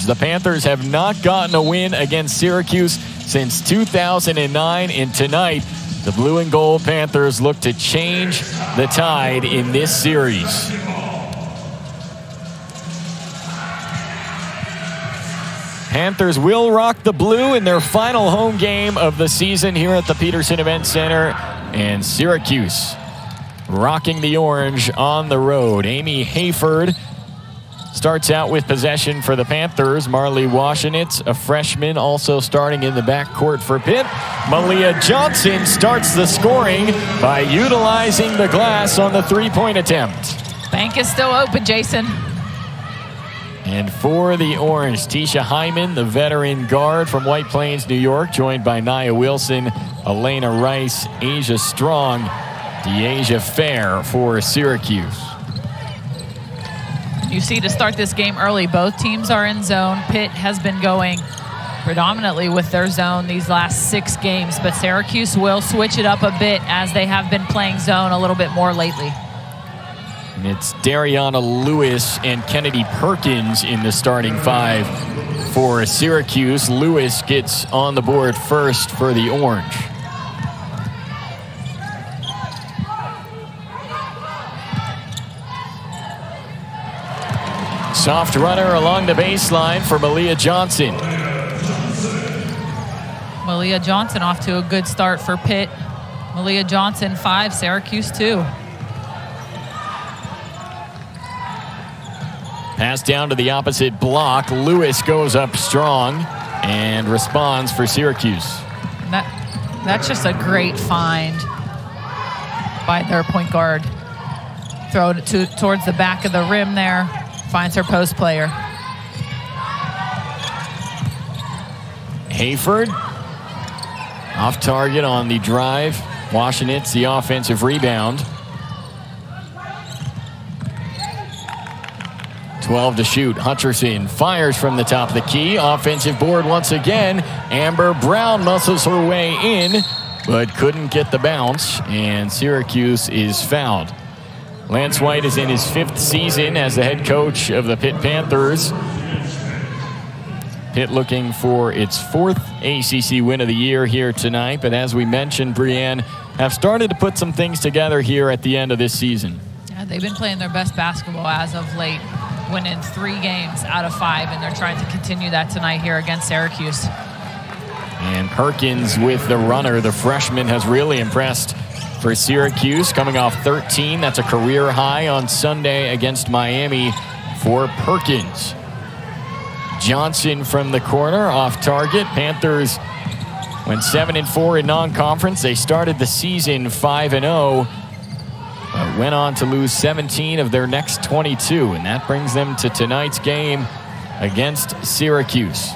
The Panthers have not gotten a win against Syracuse since 2009, and tonight the blue and gold Panthers look to change the tide in this series. Panthers will rock the blue in their final home game of the season here at the Peterson Event Center, and Syracuse rocking the orange on the road. Amy Hayford starts out with possession for the Panthers. Marley Washenitz, a freshman, also starting in the backcourt for Pitt. Maliyah Johnson starts the scoring by utilizing the glass on the three-point attempt. Bank is still open, Jason. And for the Orange, Teisha Hyman, the veteran guard from White Plains, New York, joined by Nia Wilson, Elena Rice, Asia Strong, Dyaisha Fair for Syracuse. You see, to start this game early, both teams are in zone. Pitt has been going predominantly with their zone these last 6 games, but Syracuse will switch it up a bit as they have been playing zone a little bit more lately. And it's Dariana Lewis and Kennedy Perkins in the starting 5 for Syracuse. Lewis gets on the board first for the Orange. Soft runner along the baseline for Maliyah Johnson. Maliyah Johnson off to a good start for Pitt. Maliyah Johnson 5, Syracuse 2. Pass down to the opposite block. Lewis goes up strong and responds for Syracuse. That's just a great find by their point guard. Throw it towards the back of the rim there. Finds her post player. Hayford off target on the drive. Washenitz the offensive rebound. 12 to shoot. Hutcherson fires from the top of the key. Offensive board once again. Amber Brown muscles her way in, but couldn't get the bounce, and Syracuse is fouled. Lance White is in his 5th season as the head coach of the Pitt Panthers. Pitt looking for its 4th ACC win of the year here tonight, but as we mentioned, Brianne, have started to put some things together here at the end of this season. Yeah, they've been playing their best basketball as of late, winning 3 games out of 5, and they're trying to continue that tonight here against Syracuse. And Perkins with the runner. The freshman has really impressed for Syracuse, coming off 13. That's a career high on Sunday against Miami for Perkins. Johnson from the corner, off target. Panthers went 7-4 in non-conference. They started the season 5-0, but went on to lose 17 of their next 22, and that brings them to tonight's game against Syracuse.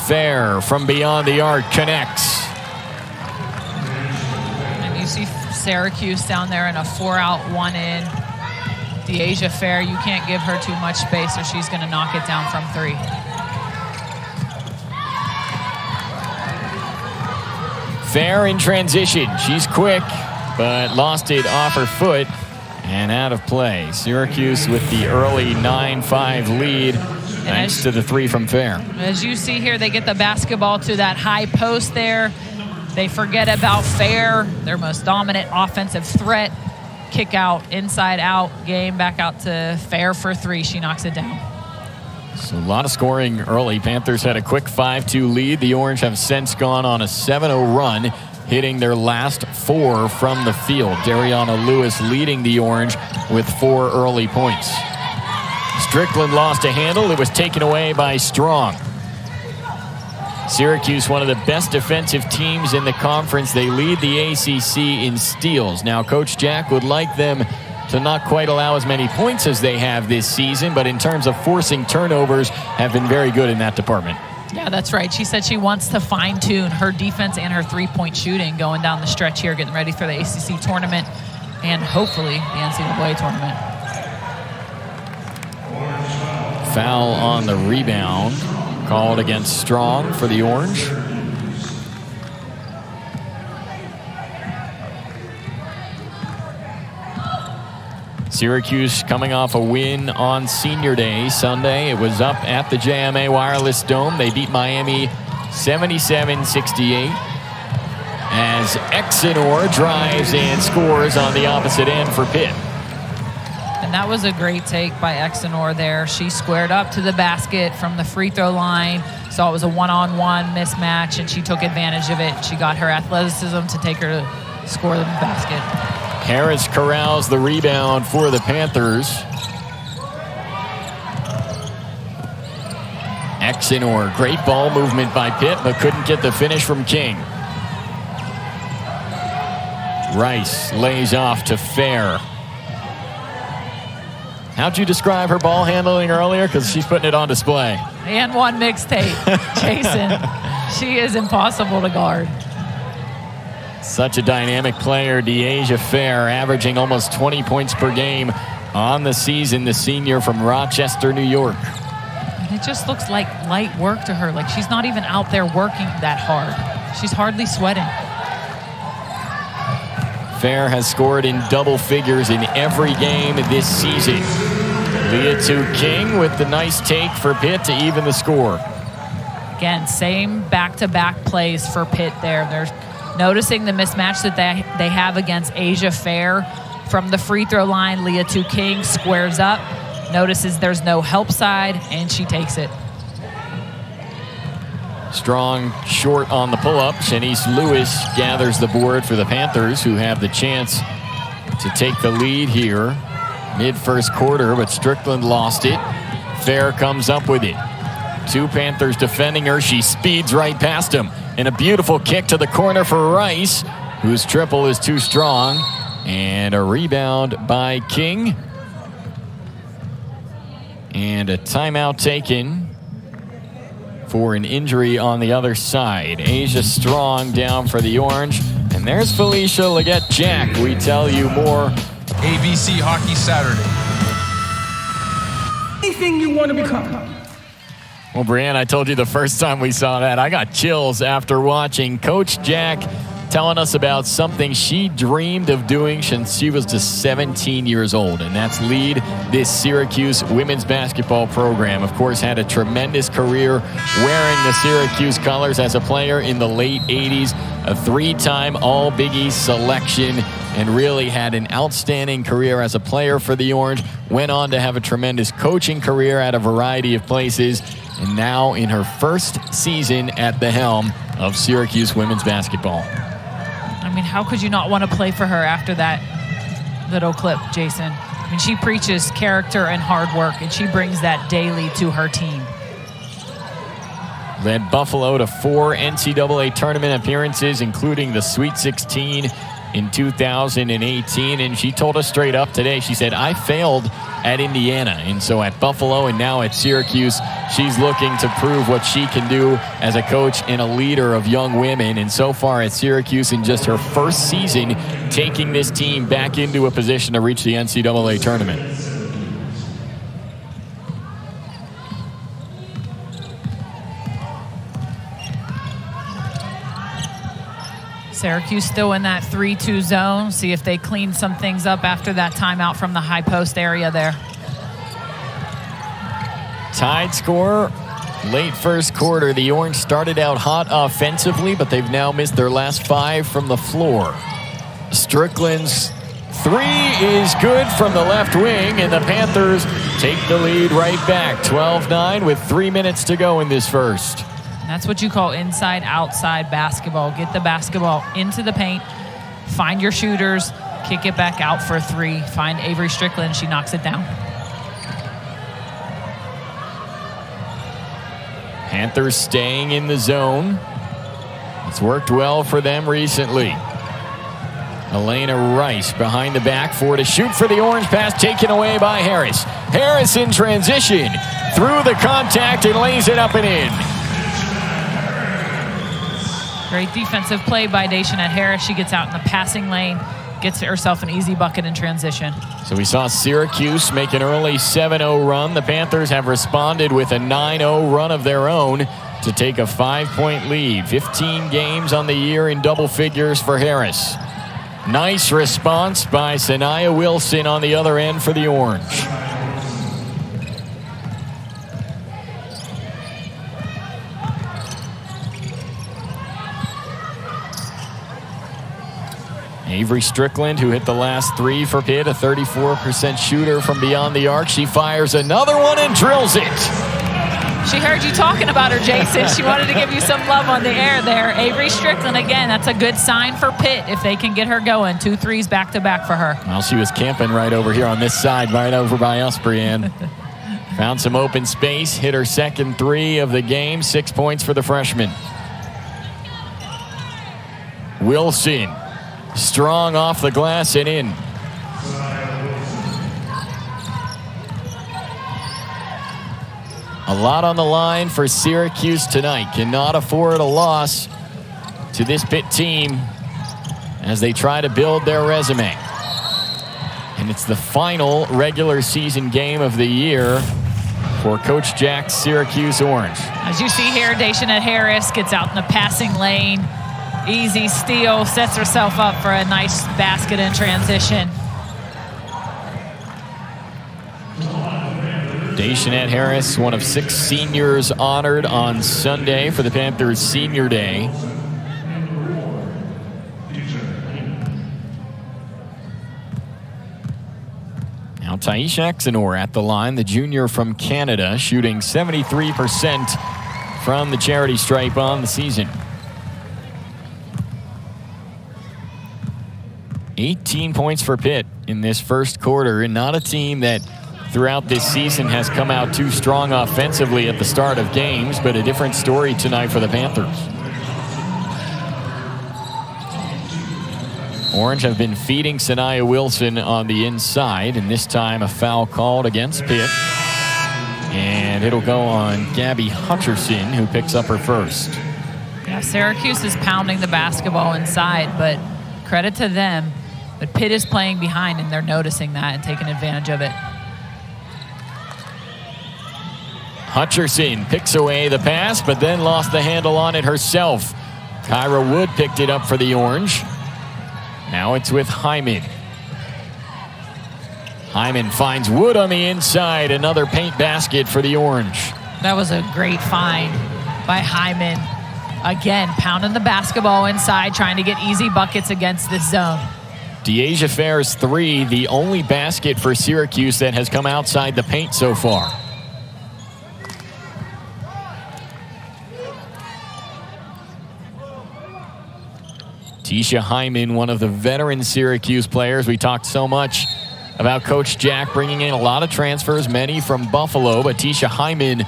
Fair from beyond the arc connects. And you see Syracuse down there in a 4-out, 1-in. Dyaisha Fair, you can't give her too much space or she's going to knock it down from 3. Fair in transition. She's quick, but lost it off her foot and out of play. Syracuse with the early 9-5 lead. Thanks to the 3 from Fair. As you see here, they get the basketball to that high post there. They forget about Fair, their most dominant offensive threat. Kick out, inside out game, back out to Fair for 3. She knocks it down. So a lot of scoring early. Panthers had a quick 5-2 lead. The Orange have since gone on a 7-0 run, hitting their last 4 from the field. Dariana Lewis leading the Orange with 4 early points. Strickland lost a handle. It was taken away by Strong. Syracuse, one of the best defensive teams in the conference. They lead the ACC in steals. Now, Coach Jack would like them to not quite allow as many points as they have this season, but in terms of forcing turnovers, have been very good in that department. Yeah, that's right. She said she wants to fine-tune her defense and her three-point shooting going down the stretch here, getting ready for the ACC tournament and hopefully the NCAA tournament. Foul on the rebound called against Strong for the Orange. Syracuse coming off a win on Senior Day Sunday. It was up at the JMA Wireless Dome. They beat Miami 77-68 as Exenor drives and scores on the opposite end for Pitt. And that was a great take by Exenor there. She squared up to the basket from the free throw line. Saw it was a one-on-one mismatch, and she took advantage of it. She got her athleticism to take her to score the basket. Harris corrals the rebound for the Panthers. Exenor, great ball movement by Pitt, but couldn't get the finish from King. Rice lays off to Fair. How'd you describe her ball handling earlier? Because she's putting it on display. And one mixtape, Jason. She is impossible to guard. Such a dynamic player, Dyaisha Fair, averaging almost 20 points per game on the season, the senior from Rochester, New York. And it just looks like light work to her. Like she's not even out there working that hard. She's hardly sweating. Fair has scored in double figures in every game this season. Leah King with the nice take for Pitt to even the score. Again, same back-to-back plays for Pitt there. They're noticing the mismatch that they have against Dyaisha Fair. From the free throw line, Leah King squares up, notices there's no help side, and she takes it. Strong short on the pull-up. Shanice Lewis gathers the board for the Panthers, who have the chance to take the lead here mid-first quarter, but Strickland lost it. Fair comes up with it. Two Panthers defending her. She speeds right past him. And a beautiful kick to the corner for Rice, whose triple is too strong. And a rebound by King. And a timeout taken for an injury on the other side. Asia Strong down for the Orange. And there's Felicia Leggett-Jack. We tell you more. ABC Hockey Saturday. Anything you want to become. Well, Brianne, I told you the first time we saw that, I got chills after watching Coach Jack telling us about something she dreamed of doing since she was just 17 years old, and that's lead this Syracuse women's basketball program. Of course, had a tremendous career wearing the Syracuse colors as a player in the late 80s, a three-time All-Big East selection, and really had an outstanding career as a player for the Orange. Went on to have a tremendous coaching career at a variety of places, and now in her first season at the helm of Syracuse women's basketball. I mean, how could you not want to play for her after that little clip, Jason? I mean, she preaches character and hard work, and she brings that daily to her team. Led Buffalo to 4 NCAA tournament appearances, including the Sweet 16 in 2018. And she told us straight up today, she said, I failed at Indiana. And so at Buffalo and now at Syracuse, she's looking to prove what she can do as a coach and a leader of young women. And so far at Syracuse, in just her first season, taking this team back into a position to reach the NCAA tournament. Syracuse still in that 3-2 zone. See if they clean some things up after that timeout from the high post area there. Tied score, late first quarter. The Orange started out hot offensively, but they've now missed their last 5 from the floor. Strickland's 3 is good from the left wing, and the Panthers take the lead right back. 12-9 with 3 minutes to go in this first. That's what you call inside-outside basketball. Get the basketball into the paint, find your shooters, kick it back out for 3. Find Avery Strickland, she knocks it down. Panthers staying in the zone. It's worked well for them recently. Elena Rice behind the back, 4 to shoot for the Orange. Pass taken away by Harris. Harris in transition, through the contact and lays it up and in. Great defensive play by Daisha Harris. She gets out in the passing lane, gets herself an easy bucket in transition. So we saw Syracuse make an early 7-0 run. The Panthers have responded with a 9-0 run of their own to take a 5-point lead. 15 games on the year in double figures for Harris. Nice response by Sanaya Wilson on the other end for the Orange. Avery Strickland, who hit the last three for Pitt, a 34% shooter from beyond the arc. She fires another one and drills it. She heard you talking about her, Jason. She wanted to give you some love on the air there. Avery Strickland, again, that's a good sign for Pitt if they can get her going. 2 threes back-to-back for her. Well, she was camping right over here on this side, right over by us, Brianne. Found some open space, hit her second three of the game. 6 points for the freshman. Wilson, strong off the glass and in. A lot on the line for Syracuse tonight. Cannot afford a loss to this Pitt team as they try to build their resume. And it's the final regular season game of the year for Coach Jack's Syracuse Orange. As you see here, Dyaisha Harris gets out in the passing lane. Easy steal, sets herself up for a nice basket in transition. Dyaisha Harris, one of 6 seniors honored on Sunday for the Panthers Senior Day. Now Teisha Hyman at the line, the junior from Canada, shooting 73% from the charity stripe on the season. 18 points for Pitt in this first quarter, and not a team that throughout this season has come out too strong offensively at the start of games, but a different story tonight for the Panthers. Orange have been feeding Sanaya Wilson on the inside, and this time a foul called against Pitt. And it'll go on Gabby Hutcherson, who picks up her first. Yeah, Syracuse is pounding the basketball inside, but credit to them. But Pitt is playing behind, and they're noticing that and taking advantage of it. Hutcherson picks away the pass, but then lost the handle on it herself. Kyra Wood picked it up for the Orange. Now it's with Hyman. Hyman finds Wood on the inside. Another paint basket for the Orange. That was a great find by Hyman. Again, pounding the basketball inside, trying to get easy buckets against this zone. Dyaisha Fair's three, the only basket for Syracuse that has come outside the paint so far. Teisha Hyman, one of the veteran Syracuse players. We talked so much about Coach Jack bringing in a lot of transfers, many from Buffalo, but Teisha Hyman,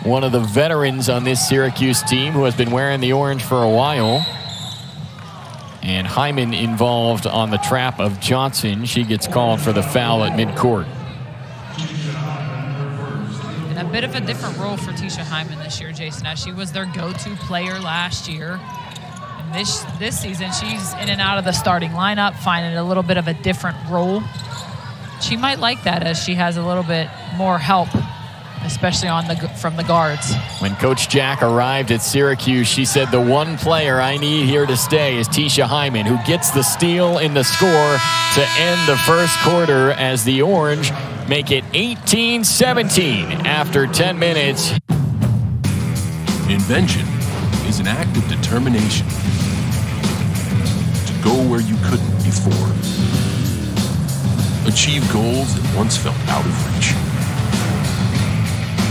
one of the veterans on this Syracuse team who has been wearing the orange for a while. And Hyman involved on the trap of Johnson. She gets called for the foul at midcourt. And a bit of a different role for Teisha Hyman this year, Jason, as she was their go-to player last year. This season, she's in and out of the starting lineup, finding a little bit of a different role. She might like that as she has a little bit more help, especially from the guards. When Coach Jack arrived at Syracuse, she said, the one player I need here to stay is Teisha Hyman, who gets the steal in the score to end the first quarter as the Orange make it 18-17 after 10 minutes. Invention is an act of determination to go where you couldn't before. Achieve goals that once felt out of reach.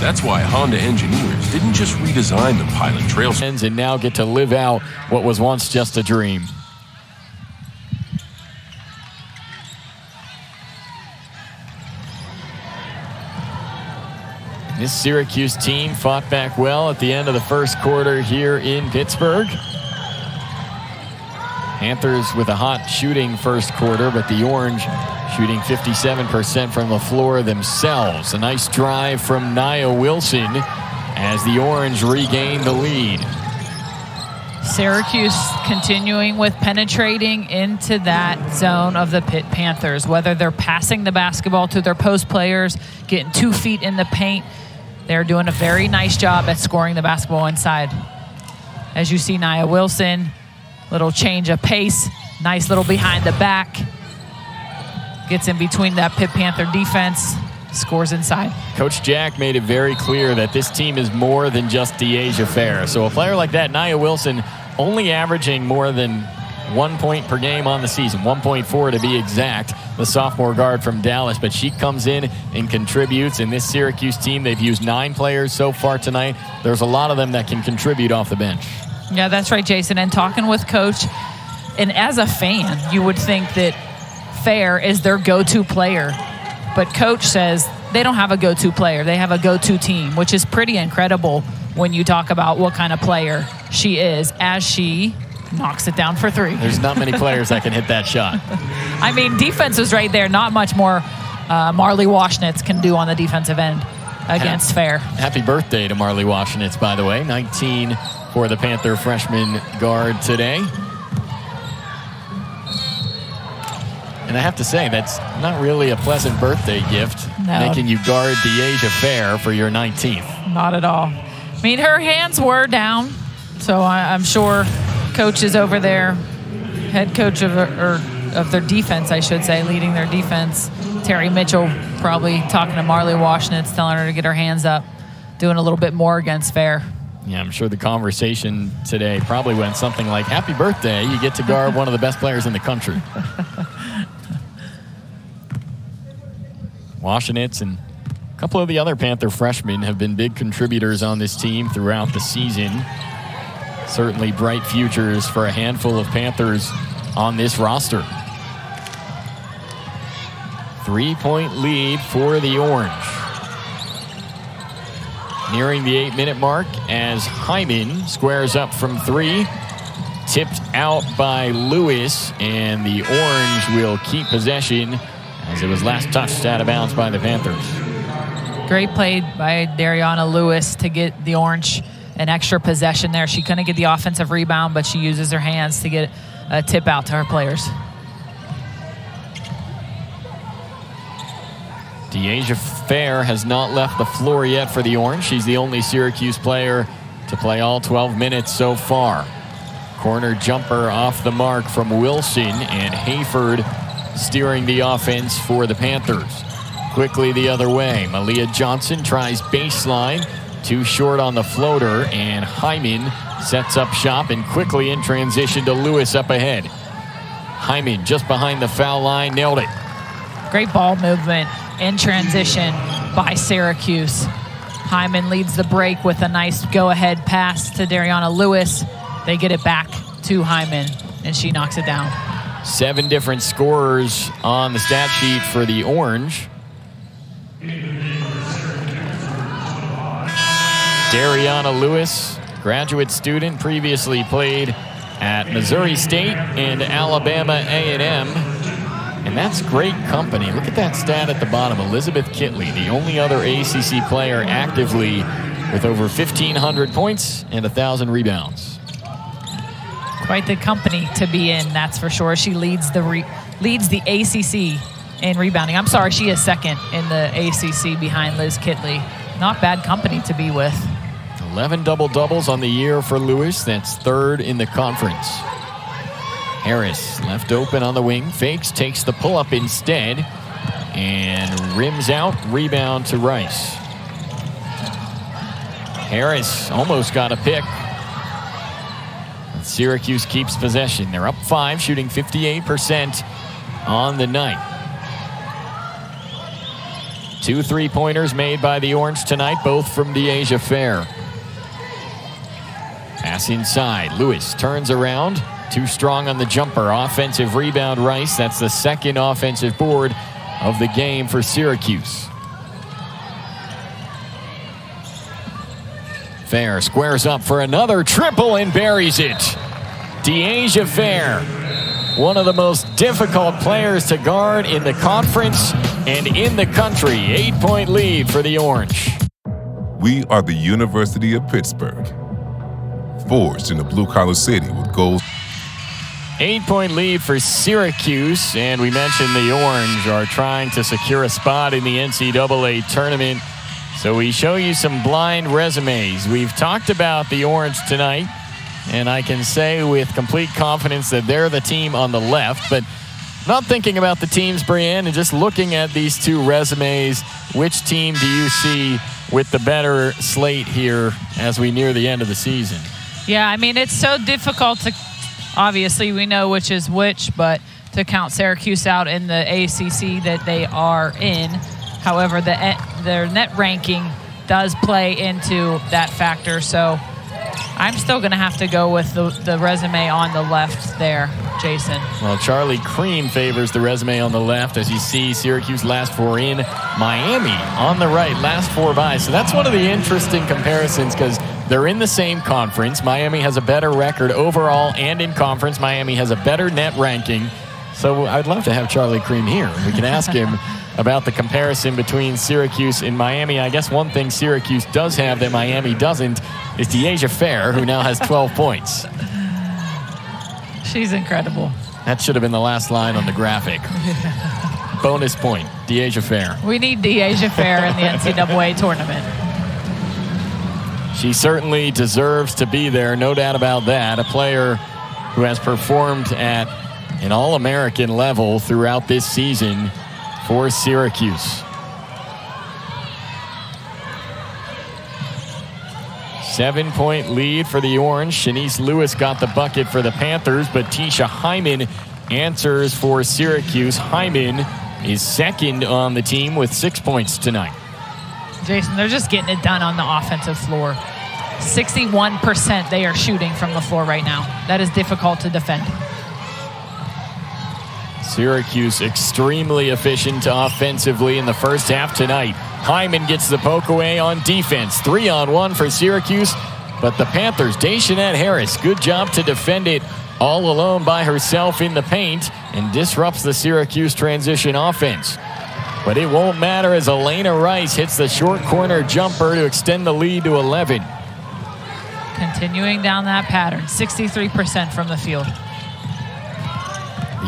That's why Honda engineers didn't just redesign the Pilot Trails and now get to live out what was once just a dream. This Syracuse team fought back well at the end of the first quarter here in Pittsburgh. Panthers with a hot shooting first quarter, but the Orange shooting 57% from the floor themselves. A nice drive from Nia Wilson as the Orange regained the lead. Syracuse continuing with penetrating into that zone of the Pitt Panthers, whether they're passing the basketball to their post players, getting 2 feet in the paint. They're doing a very nice job at scoring the basketball inside. As you see, Nia Wilson, little change of pace, Nice little behind the back. Gets in between that Pitt Panther defense. Scores inside. Coach Jack made it very clear that this team is more than just Dyaisha Fair. So a player like that, Nia Wilson, only averaging more than 1 point per game on the season, 1.4 to be exact, the sophomore guard from Dallas. But she comes in and contributes. In this Syracuse team, they've used 9 players so far tonight. There's a lot of them that can contribute off the bench. Yeah, that's right, Jason. And talking with Coach, and as a fan, you would think that Fair is their go-to player. But Coach says they don't have a go-to player. They have a go-to team, which is pretty incredible when you talk about what kind of player she is as she knocks it down for 3. There's not many players that can hit that shot. I mean, defense is right there. Not much more Marley Washnitz can do on the defensive end against Fair. Happy birthday to Marley Washnitz, by the way. 19 for the Panther freshman guard today. And I have to say, that's not really a pleasant birthday gift, making you guard Dyaisha Fair for your 19th. Not at all. I mean, her hands were down, so I'm sure Coach is over there, head coach of their defense, I should say, leading their defense. Terry Mitchell probably talking to Marley Washnitz, telling her to get her hands up, doing a little bit more against Fair. Yeah, I'm sure the conversation today probably went something like, happy birthday, you get to guard one of the best players in the country. Washnitz and a couple of the other Panther freshmen have been big contributors on this team throughout the season. Certainly bright futures for a handful of Panthers on this roster. 3-point lead for the Orange. Nearing the 8-minute mark as Hyman squares up from 3. Tipped out by Lewis, and the Orange will keep possession as it was last touched out of bounds by the Panthers. Great play by Dariana Lewis to get the Orange an extra possession there. She couldn't get the offensive rebound, but she uses her hands to get a tip out to her players. Dyaisha Fair has not left the floor yet for the Orange. She's the only Syracuse player to play all 12 minutes so far. Corner jumper off the mark from Wilson, and Hayford steering the offense for the Panthers. Quickly the other way. Maliyah Johnson tries baseline. Too short on the floater, and Hyman sets up shop and quickly in transition to Lewis up ahead. Hyman just behind the foul line, nailed it. Great ball movement in transition by Syracuse. Hyman leads the break with a nice go-ahead pass to Dariana Lewis. They get it back to Hyman, and she knocks it down. 7 different scorers on the stat sheet for the Orange. Dariana Lewis, graduate student, previously played at Missouri State and Alabama A&M. And that's great company. Look at that stat at the bottom. Elizabeth Kitley, the only other ACC player actively with over 1,500 points and 1,000 rebounds. Quite the company to be in, that's for sure. She leads the ACC in rebounding. I'm sorry, she is second in the ACC behind Liz Kitley. Not bad company to be with. 11 double-doubles on the year for Lewis. That's 3rd in the conference. Harris left open on the wing. Fakes, takes the pull-up instead, and rims out. Rebound to Rice. Harris almost got a pick. Syracuse keeps possession. They're up 5, shooting 58% on the night. 2 3-pointers made by the Orange tonight, both from Dyaisha Fair. Pass inside. Lewis turns around. Too strong on the jumper. Offensive rebound, Rice. That's the 2nd offensive board of the game for Syracuse. Fair squares up for another triple and buries it. Dyaisha Fair, one of the most difficult players to guard in the conference and in the country. 8-point lead for the Orange. We are the University of Pittsburgh, forged in a blue-collar city with goals. 8-point lead for Syracuse, and we mentioned the Orange are trying to secure a spot in the NCAA tournament. So we show you some blind resumes. We've talked about the Orange tonight. and I can say with complete confidence that they're the team on the left. But not thinking about the teams, Brienne, and just looking at these two resumes, which team do you see with the better slate here as we near the end of the season? Yeah, I mean, it's so difficult to, obviously we know which is which, but to count Syracuse out in the ACC that they are in. However, their net ranking does play into that factor. So I'm still going to have to go with the resume on the left there, Jason. Well, Charlie Cream favors the resume on the left. As you see, Syracuse last four in, Miami on the right, last four by. So that's one of the interesting comparisons because they're in the same conference. Miami has a better record overall and in conference. Miami has a better net ranking. So I'd love to have Charlie Cream here. We can ask him about the comparison between Syracuse and Miami. I guess one thing Syracuse does have that Miami doesn't is Dyaisha Fair, who now has 12 points. She's incredible. That should have been the last line on the graphic. Bonus point, Dyaisha Fair. We need Dyaisha Fair in the NCAA tournament. She certainly deserves to be there, no doubt about that. A player who has performed at an All-American level throughout this season for Syracuse. 7-point lead for the Orange. Shanice Lewis got the bucket for the Panthers, but Teisha Hyman answers for Syracuse. Hyman is second on the team with 6 points tonight. Jason, they're just getting it done on the offensive floor. 61% they are shooting from the floor right now. That is difficult to defend. Syracuse extremely efficient offensively in the first half tonight. Hyman gets the poke away on defense. 3-on-1 for Syracuse, but the Panthers, Daishanette Harris, good job to defend it all alone by herself in the paint and disrupts the Syracuse transition offense. But it won't matter as Elena Rice hits the short corner jumper to extend the lead to 11. Continuing down that pattern, 63% from the field.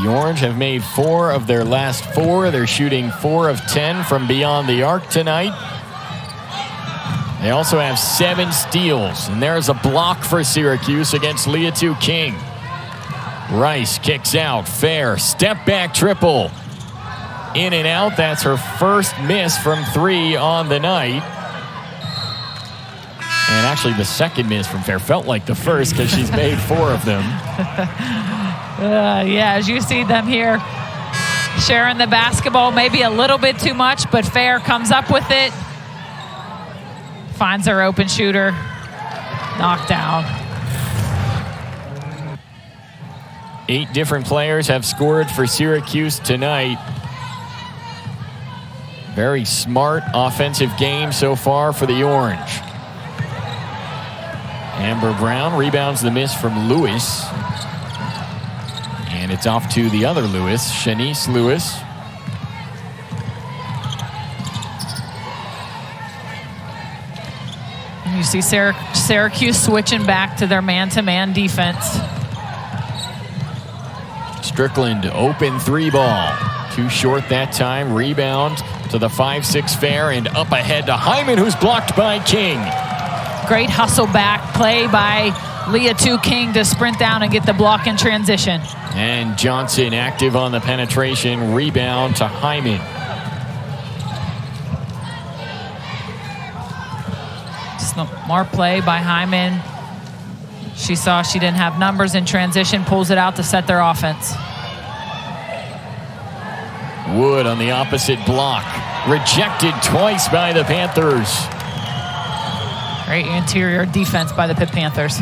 The Orange have made 4 of their last 4. They're shooting 4 of 10 from beyond the arc tonight. They also have 7 steals, and there's a block for Syracuse against Leah King. Rice kicks out, Fair, step back triple. In and out, that's her first miss from 3 on the night. And actually the second miss from Fair felt like the first because she's made 4 of them. Yeah, as you see them here, sharing the basketball maybe a little bit too much, but Fair comes up with it. Finds her open shooter. Knocked down. 8 different players have scored for Syracuse tonight. Very smart offensive game so far for the Orange. Amber Brown rebounds the miss from Lewis. And it's off to the other Lewis, Shanice Lewis. You see Syracuse switching back to their man-to-man defense. Strickland, open 3 ball. Too short that time. Rebound to the 5-6 Fair and up ahead to Hyman, who's blocked by King. Great hustle back play by Leah King to sprint down and get the block in transition. And Johnson active on the penetration. Rebound to Hyman. Smart play by Hyman. She saw she didn't have numbers in transition, pulls it out to set their offense. Wood on the opposite block. Rejected twice by the Panthers. Great interior defense by the Pitt Panthers.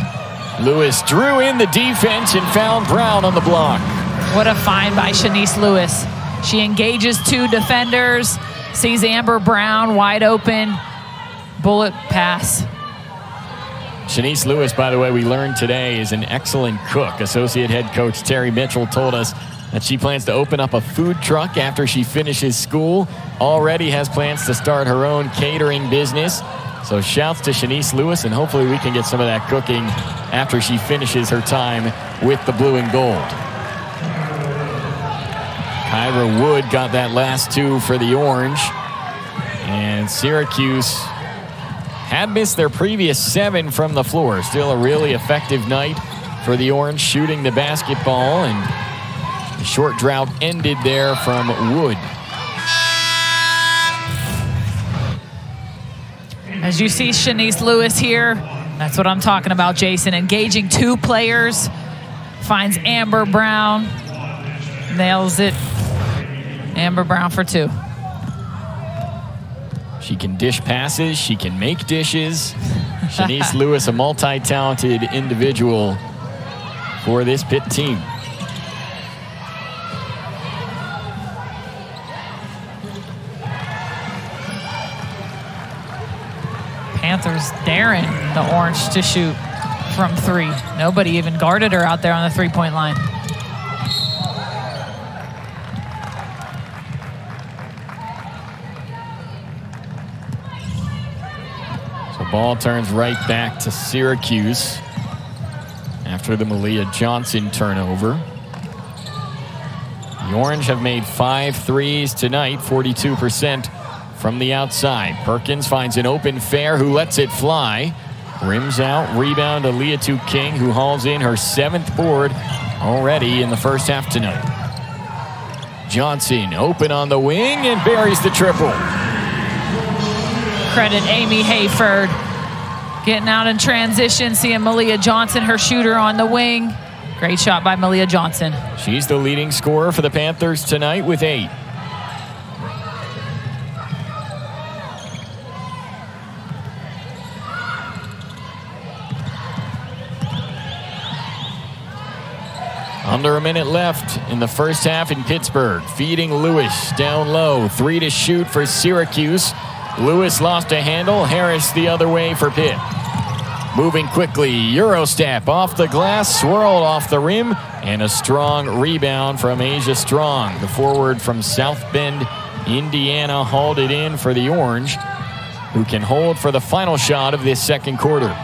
Lewis drew in the defense and found Brown on the block. What a find by Shanice Lewis. She engages 2 defenders, sees Amber Brown wide open, bullet pass. Shanice Lewis, by the way, we learned today is an excellent cook. Associate head coach Terry Mitchell told us that she plans to open up a food truck after she finishes school. Already has plans to start her own catering business. So shouts to Shanice Lewis, and hopefully we can get some of that cooking after she finishes her time with the blue and gold. Kyra Wood got that last 2 for the Orange. And Syracuse had missed their previous 7 from the floor. Still a really effective night for the Orange shooting the basketball, and the short drought ended there from Wood. As you see Shanice Lewis here, that's what I'm talking about, Jason. Engaging 2 players, finds Amber Brown, nails it. Amber Brown for 2. She can dish passes, she can make dishes. Shanice Lewis, a multi-talented individual for this Pitt team. Panthers daring the Orange to shoot from 3. Nobody even guarded her out there on the 3-point line. So ball turns right back to Syracuse after the Maliyah Johnson turnover. The Orange have made 5 threes tonight, 42% from the outside. Perkins finds an open Fair, who lets it fly. Rims out, rebound to Leah King, who hauls in her 7th board already in the first half tonight. Johnson open on the wing and buries the triple. Credit Amy Hayford. Getting out in transition, seeing Maliyah Johnson, her shooter on the wing. Great shot by Maliyah Johnson. She's the leading scorer for the Panthers tonight with 8. Under a minute left in the first half in Pittsburgh. Feeding Lewis down low. 3 to shoot for Syracuse. Lewis lost a handle. Harris the other way for Pitt. Moving quickly. Euro step off the glass. Swirled off the rim. And a strong rebound from Asia Strong. The forward from South Bend, Indiana, hauled it in for the Orange, who can hold for the final shot of this second quarter.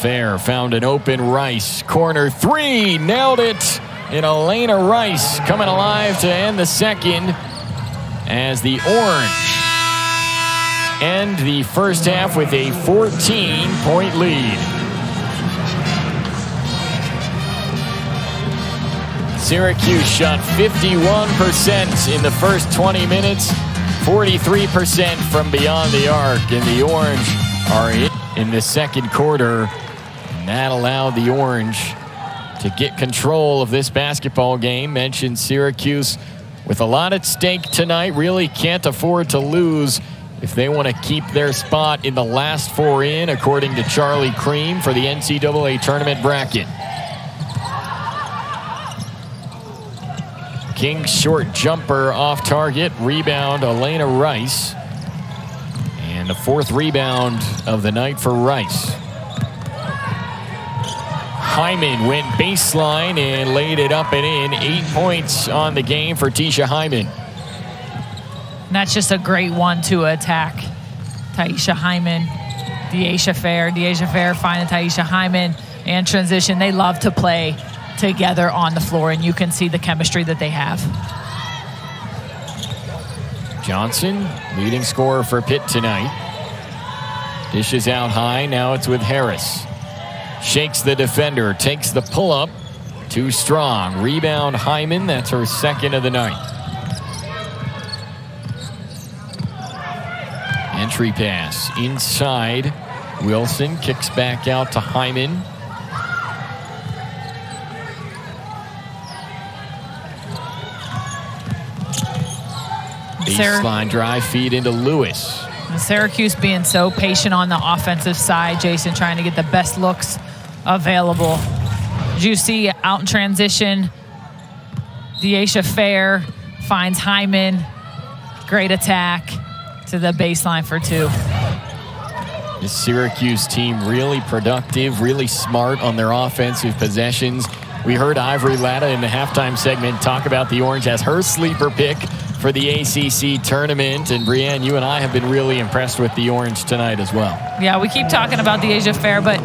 Fair found an open Rice. Corner 3, nailed it. And Elena Rice coming alive to end the second as the Orange end the first half with a 14-point lead. Syracuse shot 51% in the first 20 minutes, 43% from beyond the arc, and the Orange are in the second quarter. And that allowed the Orange to get control of this basketball game. Mentioned Syracuse with a lot at stake tonight. Really can't afford to lose if they want to keep their spot in the last 4 in, according to Charlie Cream, for the NCAA tournament bracket. King's short jumper off target. Rebound, Elena Rice. And the 4th rebound of the night for Rice. Hyman went baseline and laid it up and in. 8 points on the game for Teisha Hyman. And that's just a great 1-2 attack. Teisha Hyman, Dyaisha Fair. Dyaisha Fair finding Teisha Hyman and transition. They love to play together on the floor, and you can see the chemistry that they have. Johnson, leading scorer for Pitt tonight. Dishes out high. Now it's with Harris. Shakes the defender, takes the pull-up. Too strong. Rebound Hyman. That's her 2nd of the night. Entry pass inside. Wilson kicks back out to Hyman. Baseline drive feed into Lewis. And Syracuse being so patient on the offensive side. Jason trying to get the best looks available. As you see out in transition, Dyaisha Fair finds Hyman. Great attack to the baseline for 2. This Syracuse team really productive, really smart on their offensive possessions. We heard Ivory Latta in the halftime segment talk about the Orange as her sleeper pick for the ACC tournament. And Brianne, you and I have been really impressed with the Orange tonight as well. Yeah, we keep talking about Dyaisha Fair, but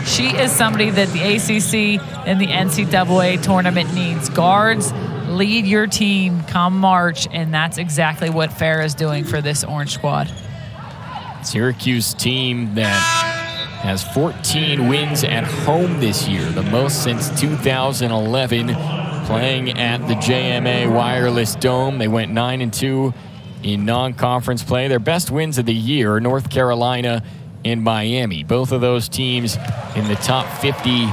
she is somebody that the ACC and the NCAA tournament needs. Guards Lead your team come March, and that's exactly what Fair is doing for this Orange squad. Syracuse team that has 14 wins at home this year, the most since 2011, playing at the JMA Wireless Dome. They went 9-2 in non-conference play. Their best wins of the year, North Carolina and Miami. Both of those teams in the top 50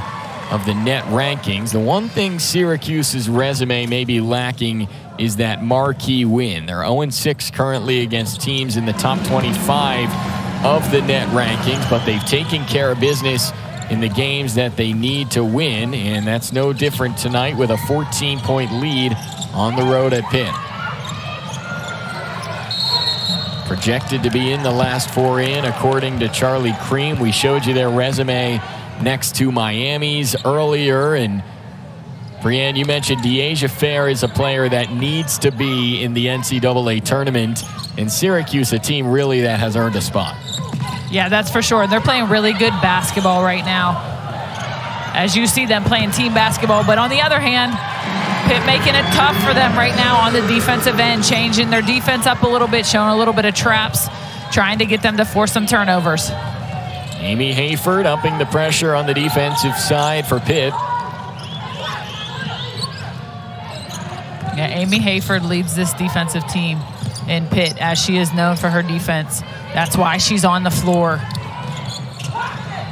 of the net rankings. The one thing Syracuse's resume may be lacking is that marquee win. They're 0-6 currently against teams in the top 25 of the net rankings, but they've taken care of business in the games that they need to win, and that's no different tonight with a 14-point lead on the road at Pitt. Projected to be in the last four in, according to Charlie Cream. We showed you their resume next to Miami's earlier. And Brianne, you mentioned Dyaisha Fair is a player that needs to be in the NCAA tournament. And Syracuse, a team really that has earned a spot. Yeah, that's for sure. They're playing really good basketball right now, as you see them playing team basketball. But on the other hand, Pitt making it tough for them right now on the defensive end, changing their defense up a little bit, showing a little bit of traps, trying to get them to force some turnovers. Amy Hayford upping the pressure on the defensive side for Pitt. Yeah, Amy Hayford leads this defensive team in Pitt, as she is known for her defense. That's why she's on the floor.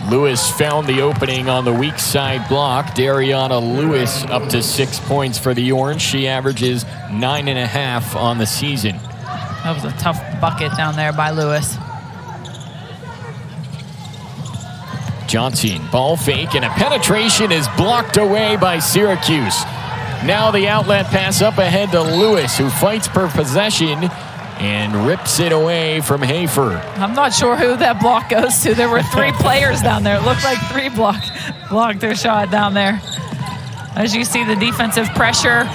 Lewis found the opening on the weak side block. Dariana Lewis up to 6 points for the Orange. She averages 9.5 on the season. That was a tough bucket down there by Lewis. Johnson, ball fake, and a penetration is blocked away by Syracuse. Now the outlet pass up ahead to Lewis, who fights per possession and rips it away from Hayford. I'm not sure who that block goes to. There were three players down there. It looked like three blocked their shot down there. As you see, the defensive pressure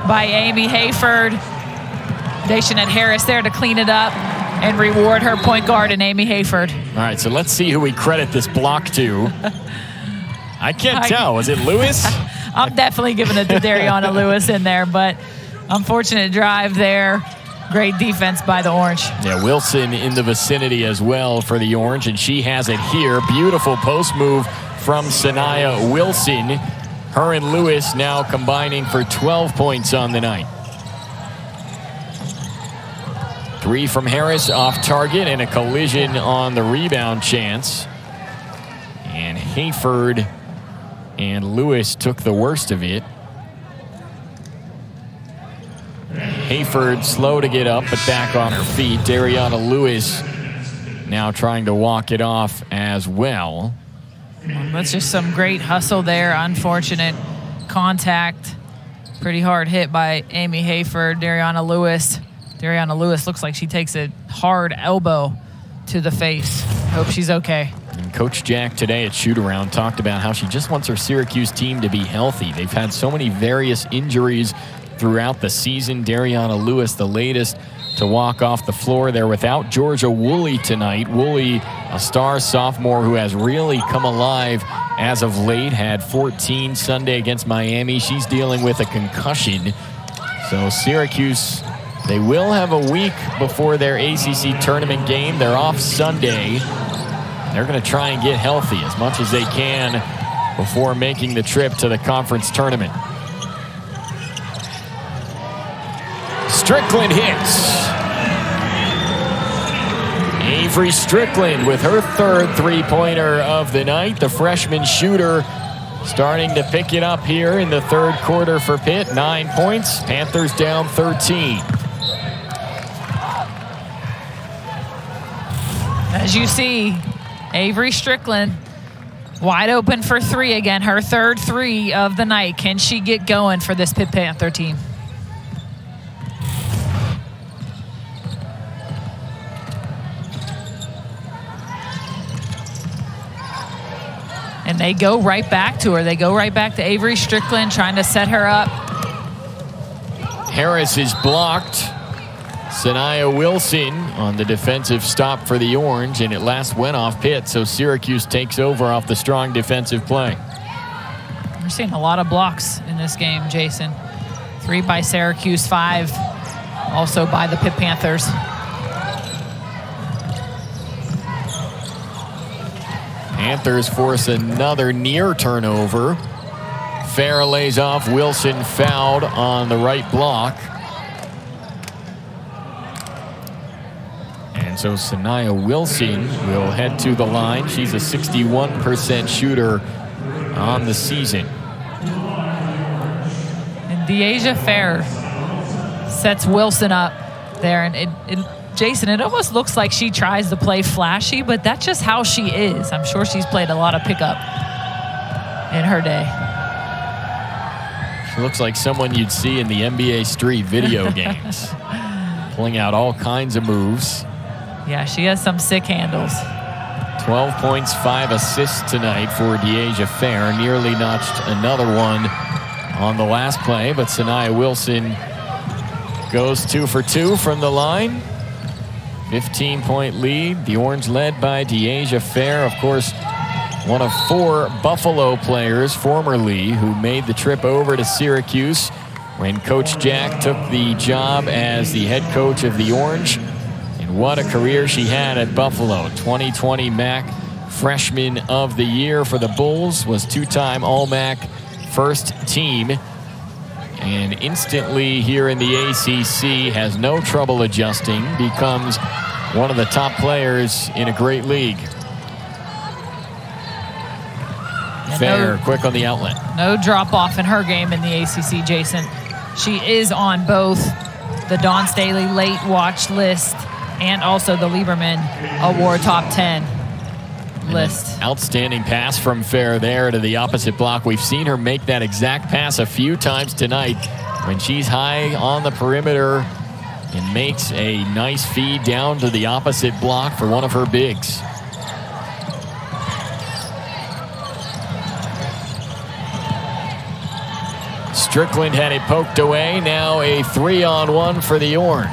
by Amy Hayford. Daisha Harris there to clean it up and reward her point guard in Amy Hayford. All right, so let's see who we credit this block to. I can't tell. Was it Lewis? I'm definitely giving it to Dariana Lewis in there, but unfortunate drive there. Great defense by the Orange. Yeah, Wilson in the vicinity as well for the Orange, and she has it here. Beautiful post move from Sanaya Wilson. Her and Lewis now combining for 12 points on the night. Three from Harris off target, and a collision on the rebound chance. And Hayford and Lewis took the worst of it. Hayford slow to get up, but back on her feet. Dariana Lewis now trying to walk it off as well. That's just some great hustle there. Unfortunate contact. Pretty hard hit by Amy Hayford. Dariana Lewis looks like she takes a hard elbow to the face. Hope she's okay. And Coach Jack today at shoot-around talked about how she just wants her Syracuse team to be healthy. They've had so many various injuries throughout the season. Dariana Lewis, the latest to walk off the floor. They're without Georgia Woolley tonight. Woolley, a star sophomore who has really come alive as of late, had 14 Sunday against Miami. She's dealing with a concussion. So Syracuse, they will have a week before their ACC tournament game. They're off Sunday. They're going to try and get healthy as much as they can before making the trip to the conference tournament. Strickland hits. Avery Strickland with her third three-pointer of the night. The freshman shooter starting to pick it up here in the third quarter for Pitt. 9 points. Panthers down 13. As you see, Avery Strickland wide open for three again. Her third three of the night. Can she get going for this Pitt Panther team? And they go right back to her. They go right back to Avery Strickland, trying to set her up. Harris is blocked. Sanaya Wilson on the defensive stop for the Orange, and it last went off Pitt, so Syracuse takes over off the strong defensive play. We're seeing a lot of blocks in this game, Jason. 3 by Syracuse, 5 also by the Pitt Panthers. Panthers force another near turnover. Fair lays off. Wilson fouled on the right block. And so Sanaya Wilson will head to the line. She's a 61% shooter on the season. And Dyaisha Fair sets Wilson up there. And Jason, it almost looks like she tries to play flashy, but that's just how she is. I'm sure she's played a lot of pickup in her day. She looks like someone you'd see in the NBA Street video games. Pulling out all kinds of moves. Yeah, she has some sick handles. 12 points, 5 assists tonight for Dyaisha Fair. Nearly notched another one on the last play, but Sanaya Wilson goes 2 for 2 from the line. 15-point lead. The Orange led by Dyaisha Fair, of course, one of 4 Buffalo players formerly who made the trip over to Syracuse when Coach Jack took the job as the head coach of the Orange. And what a career she had at Buffalo. 2020 MAC Freshman of the Year for the Bulls, was 2-time All-MAC first team. And instantly here in the ACC has no trouble adjusting, becomes one of the top players in a great league. And Fair, quick on the outlet. No drop off in her game in the ACC, Jason. She is on both the Dawn Staley late watch list and also the Lieberman Award top 10 list. Outstanding pass from Fair there to the opposite block. We've seen her make that exact pass a few times tonight when she's high on the perimeter and makes a nice feed down to the opposite block for one of her bigs. Strickland had it poked away. Now a 3-on-1 for the Orange.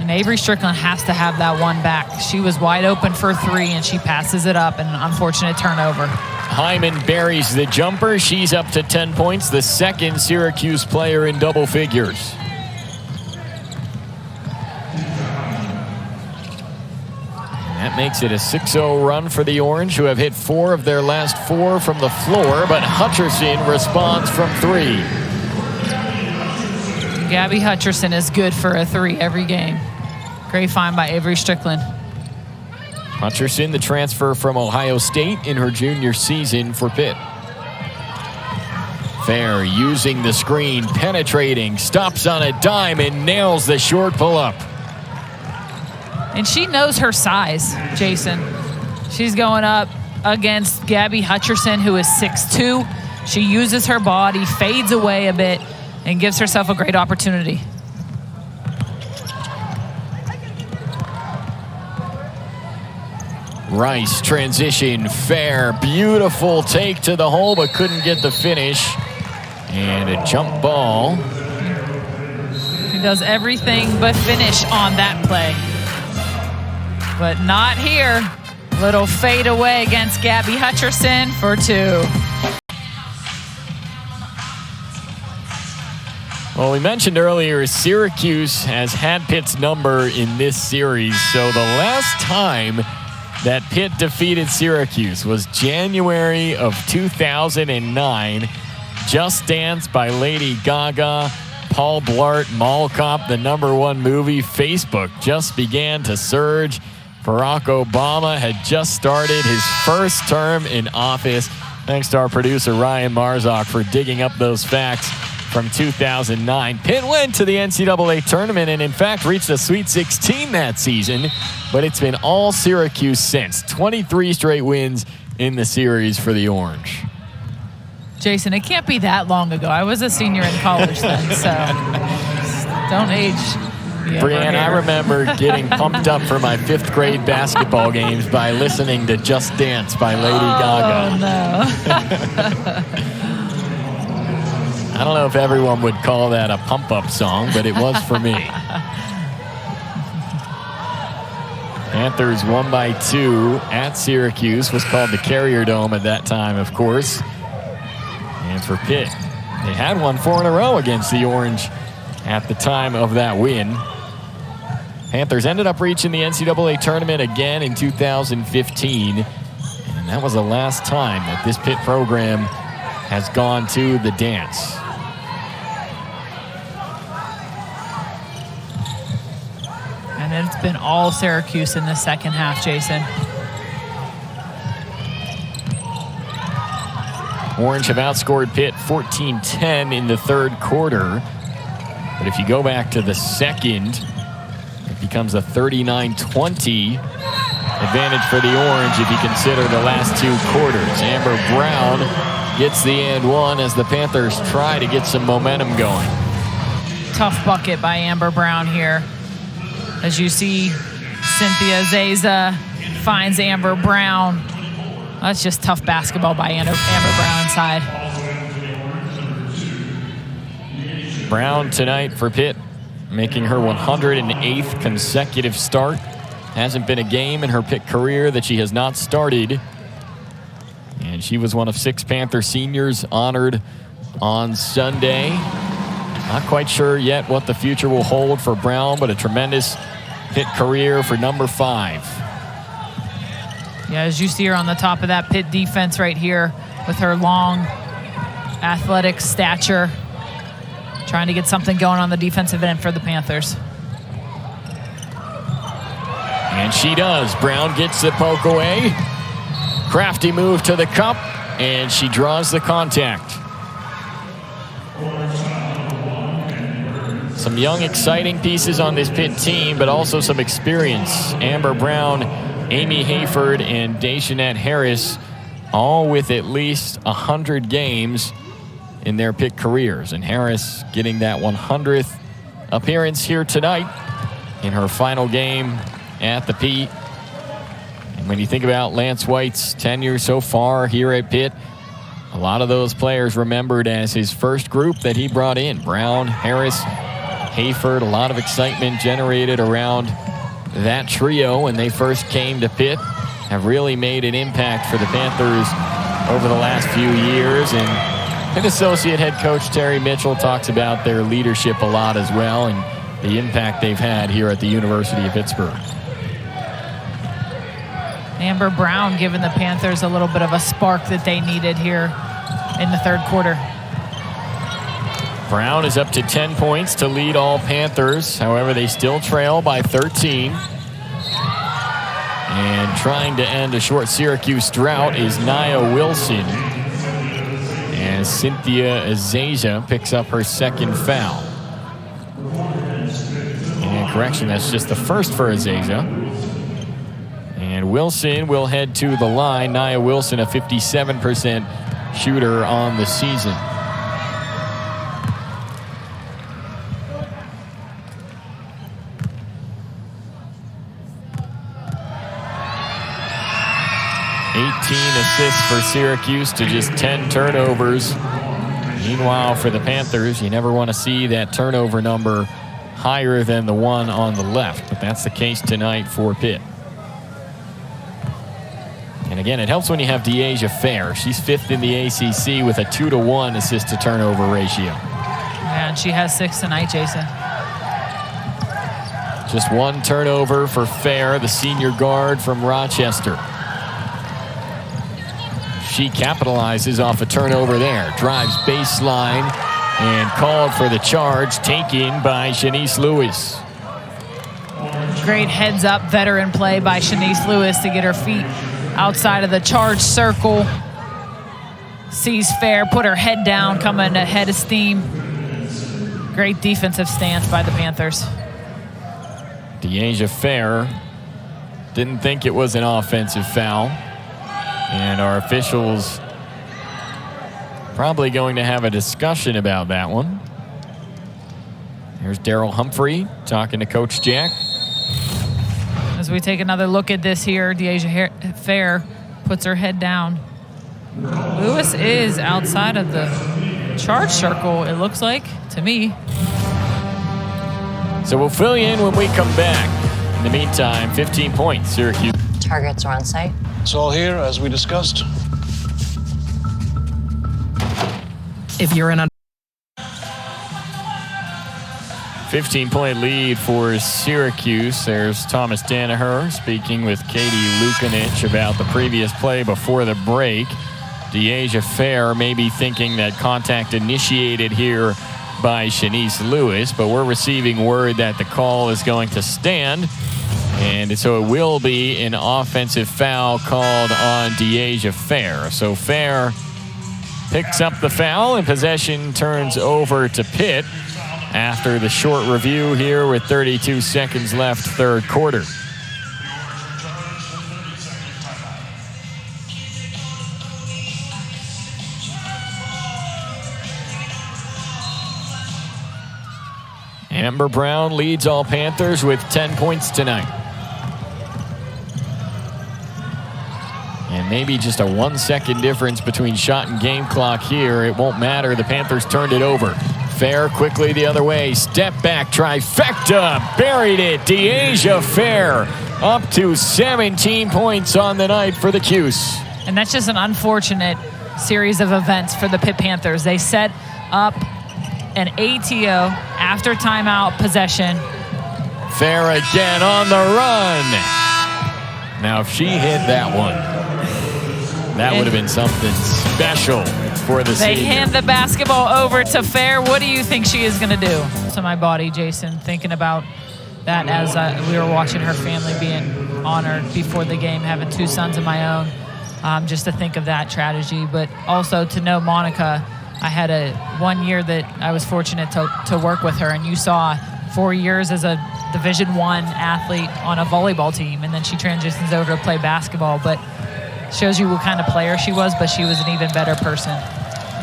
And Avery Strickland has to have that one back. She was wide open for 3, and she passes it up, and an unfortunate turnover. Hyman buries the jumper. She's up to 10 points, the second Syracuse player in double figures. That makes it a 6-0 run for the Orange, who have hit 4 of their last 4 from the floor, but Hutcherson responds from 3. Gabby Hutcherson is good for a 3 every game. Great find by Avery Strickland. Hutcherson, the transfer from Ohio State in her junior season for Pitt. Fair using the screen, penetrating, stops on a dime and nails the short pull-up. And she knows her size, Jason. She's going up against Gabby Hutcherson, who is 6'2". She uses her body, fades away a bit, and gives herself a great opportunity. Rice transition, Fair, beautiful take to the hole, but couldn't get the finish. And a jump ball. She does everything but finish on that play. But not here. Little fade away against Gabby Hutcherson for 2. Well, we mentioned earlier, Syracuse has had Pitt's number in this series. So the last time that Pitt defeated Syracuse was January of 2009. Just Dance by Lady Gaga. Paul Blart Mall Cop, the #1 movie. Facebook just began to surge. Barack Obama had just started his first term in office. Thanks to our producer, Ryan Marzok, for digging up those facts from 2009. Pitt went to the NCAA tournament and, in fact, reached the Sweet 16 that season. But it's been all Syracuse since. 23 straight wins in the series for the Orange. Jason, it can't be that long ago. I was a senior in college then, so don't age. Brianne, I remember getting pumped up for my 5th grade basketball games by listening to Just Dance by Lady Gaga. Oh, no. I don't know if everyone would call that a pump-up song, but it was for me. Panthers won by 2 at Syracuse. Was called the Carrier Dome at that time, of course. And for Pitt, They had won 4 in a row against the Orange at the time of that win. Panthers ended up reaching the NCAA tournament again in 2015. And that was the last time that this Pitt program has gone to the dance. And it's been all Syracuse in the second half, Jason. Orange have outscored Pitt 14-10 in the third quarter. But if you go back to the second, it becomes a 39-20 advantage for the Orange if you consider the last 2 quarters. Amber Brown gets the and one as the Panthers try to get some momentum going. Tough bucket by Amber Brown here. As you see, Cynthia Zeza finds Amber Brown. That's just tough basketball by Amber Brown inside. Brown tonight for Pitt, making her 108th consecutive start. Hasn't been a game in her Pitt career that she has not started. And she was one of 6 Panther seniors honored on Sunday. Not quite sure yet what the future will hold for Brown, but a tremendous Pitt career for number 5. Yeah, as you see her on the top of that Pitt defense right here with her long athletic stature, trying to get something going on the defensive end for the Panthers. And she does. Brown gets the poke away. Crafty move to the cup, and she draws the contact. Some young, exciting pieces on this Pitt team, but also some experience. Amber Brown, Amy Hayford, and Daisha Harris, all with at least 100 games in their Pitt careers. And Harris getting that 100th appearance here tonight in her final game at the Pete. And when you think about Lance White's tenure so far here at Pitt, a lot of those players remembered as his first group that he brought in. Brown, Harris, Hayford, a lot of excitement generated around that trio when they first came to Pitt. Have really made an impact for the Panthers over the last few years. And associate head coach Terry Mitchell talks about their leadership a lot as well and the impact they've had here at the University of Pittsburgh. Amber Brown giving the Panthers a little bit of a spark that they needed here in the third quarter. Brown is up to 10 points to lead all Panthers. However, they still trail by 13. And trying to end a short Syracuse drought is Nia Wilson. And Cynthia Azasia picks up her second foul. And correction, that's just the first for Azasia. And Wilson will head to the line. Nia Wilson, a 57% shooter on the season. Assists for Syracuse to just 10 turnovers. Meanwhile, for the Panthers, you never want to see that turnover number higher than the one on the left, but that's the case tonight for Pitt. And again, it helps when you have Dyaisha Fair. She's 5th in the ACC with a 2-to-1 assist to turnover ratio. Yeah, and she has 6 tonight, Jason. Just 1 turnover for Fair, the senior guard from Rochester. She capitalizes off a turnover there. Drives baseline and called for the charge, taken by Shanice Lewis. Great heads-up veteran play by Shanice Lewis to get her feet outside of the charge circle. Sees Fair, put her head down, coming ahead of steam. Great defensive stance by the Panthers. Dyaisha Fair didn't think it was an offensive foul. And our officials probably going to have a discussion about that one. Here's Daryl Humphrey talking to Coach Jack. As we take another look at this here, Dyaisha Fair puts her head down. Lewis is outside of the charge circle, it looks like, to me. So we'll fill you in when we come back. In the meantime, 15 points, Syracuse. Targets are on site. It's all here, as we discussed. If you're in a 15-point lead for Syracuse. There's Thomas Danaher speaking with Katie Lukanich about the previous play before the break. Dyaisha Fair may be thinking that contact initiated here by Shanice Lewis, but we're receiving word that the call is going to stand. And so it will be an offensive foul called on Dyaisha Fair. So Fair picks up the foul and possession turns over to Pitt after the short review here with 32 seconds left, third quarter. Amber Brown leads all Panthers with 10 points tonight. And maybe just a 1 second difference between shot and game clock here. It won't matter. The Panthers turned it over. Fair quickly the other way. Step back trifecta. Buried it. Dyaisha Fair up to 17 points on the night for the Cuse. And that's just an unfortunate series of events for the Pitt Panthers. They set up an ATO after timeout possession. Fair again on the run. Now, if she hit that one, that would have been something special for the They senior. hand the basketball over to Fair. What do you think she is going to do? To my body, Jason, thinking about that as we were watching her family being honored before the game, having two sons of my own, just to think of that tragedy. But also to know Monica, I had one year that I was fortunate to work with her, and you saw 4 years as a Division I athlete on a volleyball team, and then she transitions over to play basketball. But shows you what kind of player she was, but she was an even better person.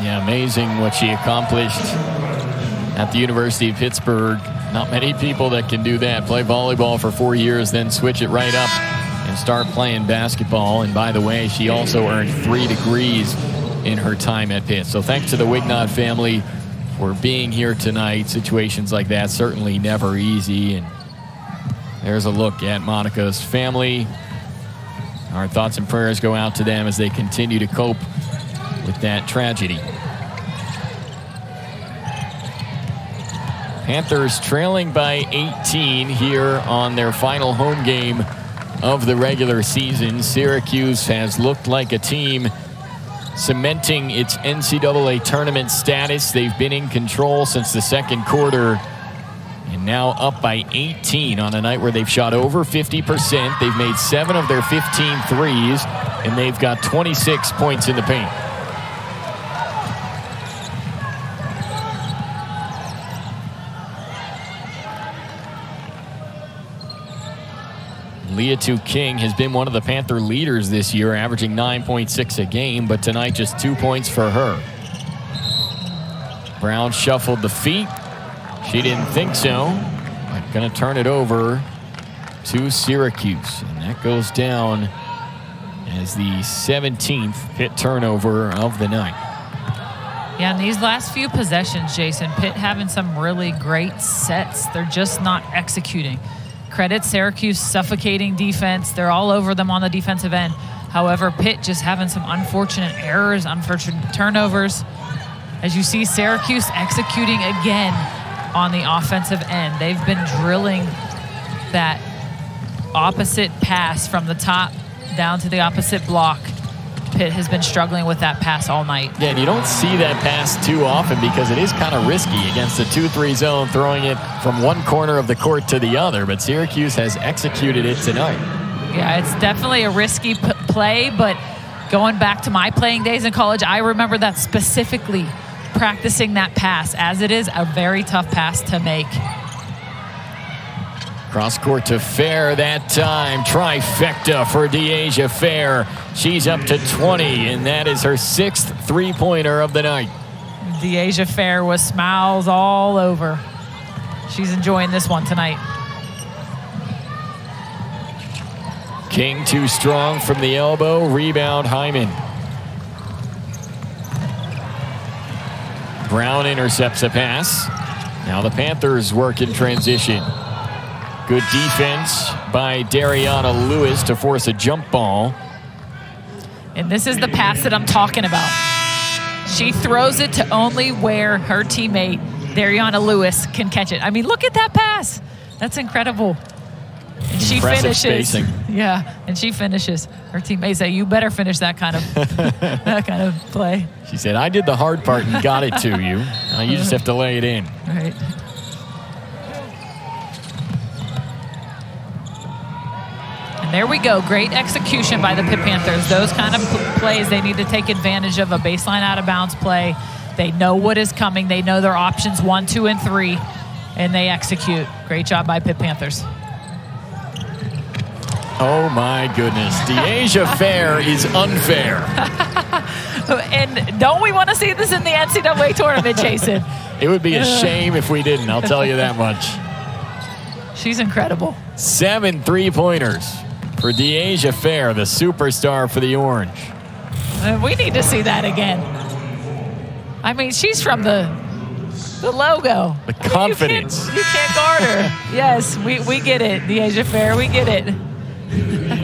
Yeah, amazing what she accomplished at the University of Pittsburgh. Not many people that can do that. Play volleyball for 4 years, then switch it right up and start playing basketball. And by the way, she also earned 3 degrees in her time at Pitt. So thanks to the Wignot family for being here tonight. Situations like that certainly never easy. And there's a look at Monica's family. Our thoughts and prayers go out to them as they continue to cope with that tragedy. Panthers trailing by 18 here on their final home game of the regular season. Syracuse has looked like a team cementing its NCAA tournament status. They've been in control since the second quarter, and now up by 18 on a night where they've shot over 50%. They've made 7 of their 15 threes, and they've got 26 points in the paint. Leah King has been one of the Panther leaders this year, averaging 9.6 a game, but tonight just 2 points for her. Brown shuffled the feet. She didn't think so. But going to turn it over to Syracuse, and that goes down as the 17th Pitt turnover of the night. Yeah, in these last few possessions, Jason, Pitt having some really great sets. They're just not executing. Credit Syracuse suffocating defense. They're all over them on the defensive end. However, Pitt just having some unfortunate errors, unfortunate turnovers. As you see, Syracuse executing again on the offensive end. They've been drilling that opposite pass from the top down to the opposite block. Pitt has been struggling with that pass all night. Yeah, and you don't see that pass too often because it is kind of risky against the 2-3 zone, throwing it from one corner of the court to the other, but Syracuse has executed it tonight. Yeah, it's definitely a risky play, but going back to my playing days in college, I remember that specifically, practicing that pass, as it is a very tough pass to make. Cross court to Fair that time. Trifecta for Dyaisha Fair. She's up to 20, and that is her 6th three-pointer of the night. Dyaisha Fair with smiles all over. She's enjoying this one tonight. King too strong from the elbow. Rebound Hyman. Brown intercepts a pass. Now the Panthers work in transition. Good defense by Dariana Lewis to force a jump ball. And this is the pass that I'm talking about. She throws it to only where her teammate Dariana Lewis can catch it. I mean, look at that pass. That's incredible. And she Impressive finishes. spacing. Yeah, and she finishes. Her teammates say, you better finish that kind of play. She said, I did the hard part and got it to you. Now you just have to lay it in. Right. And there we go. Great execution by the Pitt Panthers. Those kind of plays, they need to take advantage of a baseline out-of-bounds play. They know what is coming. They know their options 1, 2, and 3, and they execute. Great job by Pitt Panthers. Oh, my goodness. Dyaisha Fair is unfair. And don't we want to see this in the NCAA tournament, Jason? It would be a shame if we didn't, I'll tell you that much. She's incredible. 7 3-pointers for Dyaisha Fair, the superstar for the Orange. We need to see that again. I mean, she's from the logo. The confidence. You can't guard her. Yes, we get it, Dyaisha Fair. We get it.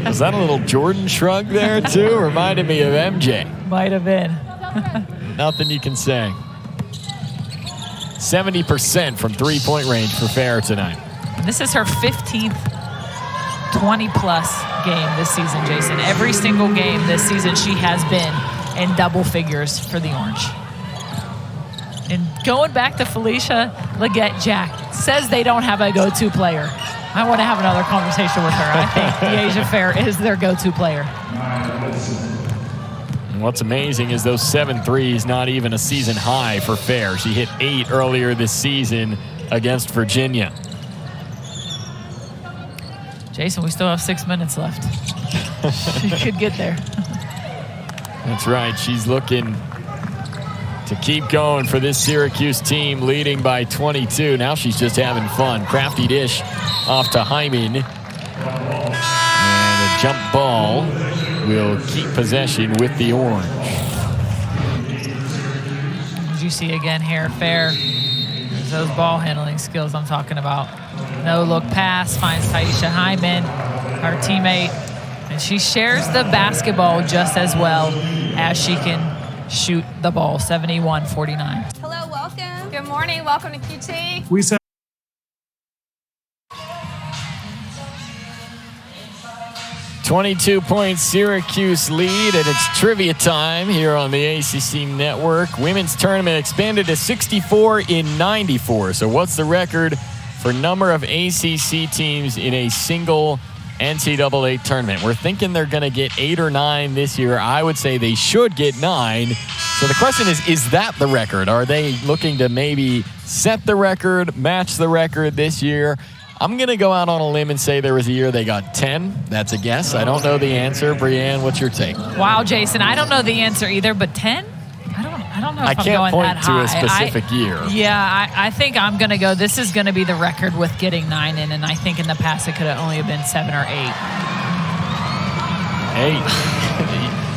Was that a little Jordan shrug there, too? Reminded me of MJ. Might have been. Nothing you can say. 70% from three-point range for Fair tonight. And this is her 15th 20-plus game this season, Jason. Every single game this season she has been in double figures for the Orange. And going back to Felicia Leggett-Jack, says they don't have a go-to player. I want to have another conversation with her. I think Dyaisha Fair is their go-to player. And what's amazing is those 7 threes, not even a season high for Fair. She hit 8 earlier this season against Virginia. Jason, we still have 6 minutes left. She could get there. That's right. She's looking to keep going for this Syracuse team, leading by 22. Now she's just having fun. Crafty dish off to Hyman. And a jump ball will keep possession with the Orange. As you see again here, Fair. There's those ball handling skills I'm talking about. No look pass, finds Teisha Hyman, our teammate. And she shares the basketball just as well as she can shoot the ball. 71-49. Hello, welcome. Good morning. Welcome to QT. We said 22-point Syracuse lead, and it's trivia time here on the ACC Network. Women's tournament expanded to 64 in 94. So what's the record for number of ACC teams in a single NCAA tournament? We're thinking they're going to get 8 or 9 this year. I would say they should get 9. So the question is that the record? Are they looking to maybe set the record, match the record this year? I'm going to go out on a limb and say there was a year they got 10. That's a guess. I don't know the answer. Brianne, what's your take? Wow, Jason, I don't know the answer either, but 10? I don't know if I'm going that high. I can't point to a specific year. Yeah, I think I'm going to go, this is going to be the record with getting 9 in, and I think in the past it could have only been 7 or 8. 8.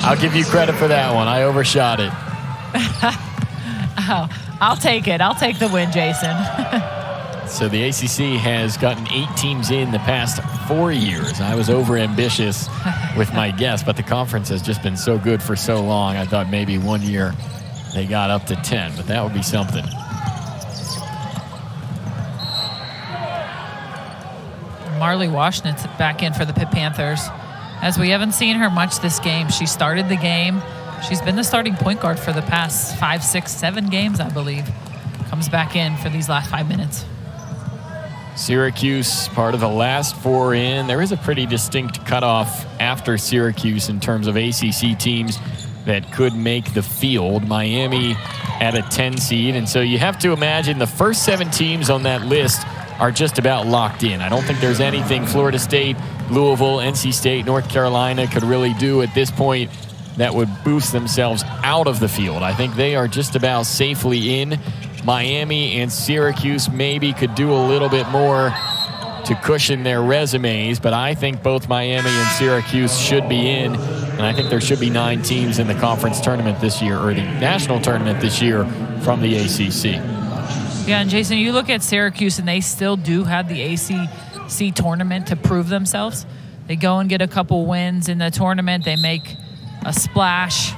I'll give you credit for that one. I overshot it. Oh, I'll take it. I'll take the win, Jason. So the ACC has gotten 8 teams in the past 4 years. I was overambitious with my guess, but the conference has just been so good for so long. I thought maybe one year they got up to 10, but that would be something. Marley Washington's back in for the Pitt Panthers. As we haven't seen her much this game, she started the game. She's been the starting point guard for the past 5, 6, 7 games, I believe. Comes back in for these last 5 minutes. Syracuse, part of the last 4 in. There is a pretty distinct cutoff after Syracuse in terms of ACC teams that could make the field. Miami at a 10 seed. And so you have to imagine the first 7 teams on that list are just about locked in. I don't think there's anything Florida State, Louisville, NC State, North Carolina could really do at this point that would boost themselves out of the field. I think they are just about safely in. Miami and Syracuse maybe could do a little bit more to cushion their resumes, but I think both Miami and Syracuse should be in, and I think there should be 9 teams in the conference tournament this year, or the national tournament this year from the ACC. Yeah, and Jason, you look at Syracuse, and they still do have the ACC tournament to prove themselves. They go and get a couple wins in the tournament. They make a splash.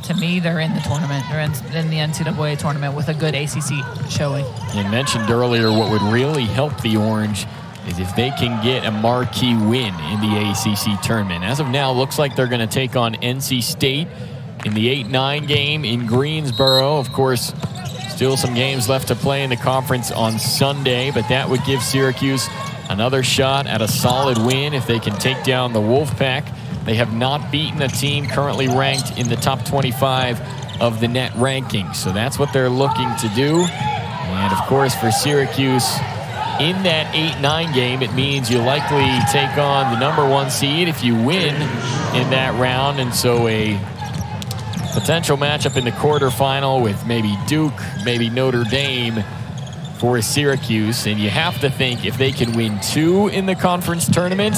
to me, they're in the tournament. They're in the NCAA tournament with a good ACC showing. You mentioned earlier what would really help the Orange is if they can get a marquee win in the ACC tournament. As of now, looks like they're going to take on NC State in the 8-9 game in Greensboro. Of course, still some games left to play in the conference on Sunday, but that would give Syracuse another shot at a solid win if they can take down the Wolfpack. They have not beaten a team currently ranked in the top 25 of the net rankings, so that's what they're looking to do. And, of course, for Syracuse, in that 8-9 game, it means you likely take on the #1 seed if you win in that round. And so a potential matchup in the quarterfinal with maybe Duke, maybe Notre Dame for Syracuse. And you have to think if they can win 2 in the conference tournament,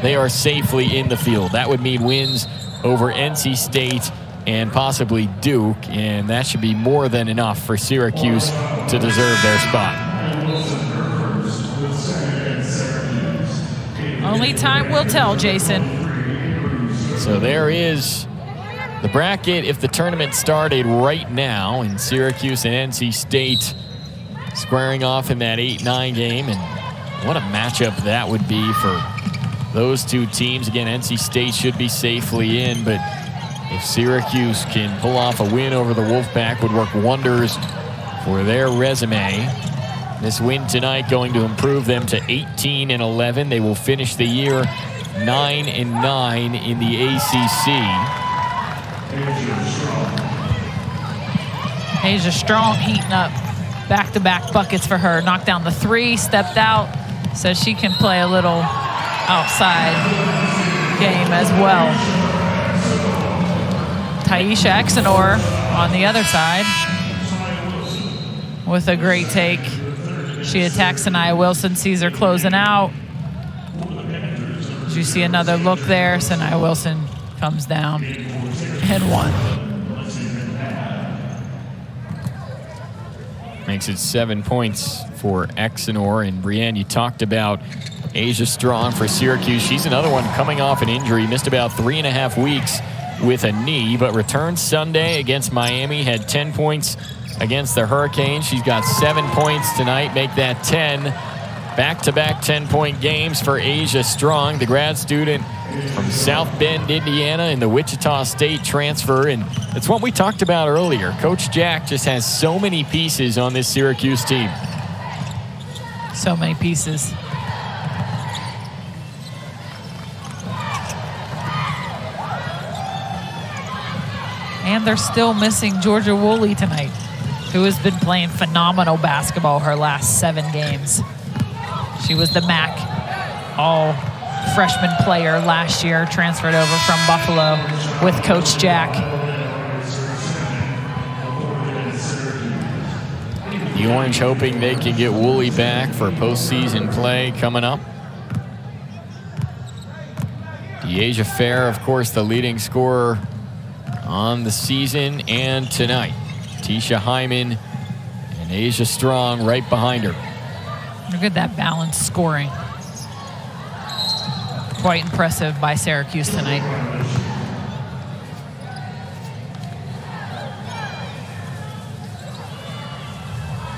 they are safely in the field. That would mean wins over NC State and possibly Duke. And that should be more than enough for Syracuse to deserve their spot. Only time will tell, Jason. So there is the bracket if the tournament started right now, and Syracuse and NC State squaring off in that 8-9 game. And what a matchup that would be for those two teams. Again, NC State should be safely in, but if Syracuse can pull off a win over the Wolfpack, would work wonders for their resume. This win tonight going to improve them to 18-11. They will finish the year 9-9 in the ACC. Asia Strong heating up. Back-to-back buckets for her. Knocked down the 3, stepped out, so she can play a little outside game as well. Dyaisha Exenor on the other side with a great take. She attacks Sanaya Wilson, sees her closing out. You see another look there. Sanaya Wilson comes down and 1. Makes it 7 points for Exenor. And Brienne, you talked about Asia Strong for Syracuse. She's another one coming off an injury. Missed about 3.5 weeks with a knee, but returned Sunday against Miami. Had 10 points against the Hurricanes. She's got 7 points tonight. Make that 10. Back-to-back 10-point games for Asia Strong, the grad student from South Bend, Indiana, in the Wichita State transfer. And it's what we talked about earlier. Coach Jack just has so many pieces on this Syracuse team. So many pieces. And they're still missing Georgia Woolley tonight, who has been playing phenomenal basketball her last 7 games. She was the MAC all-freshman player last year, transferred over from Buffalo with Coach Jack. The Orange hoping they can get Woolley back for postseason play coming up. Dyaisha Fair, of course, the leading scorer on the season and tonight. Teisha Hyman and Asia Strong right behind her. Look at that balanced scoring. Quite impressive by Syracuse tonight.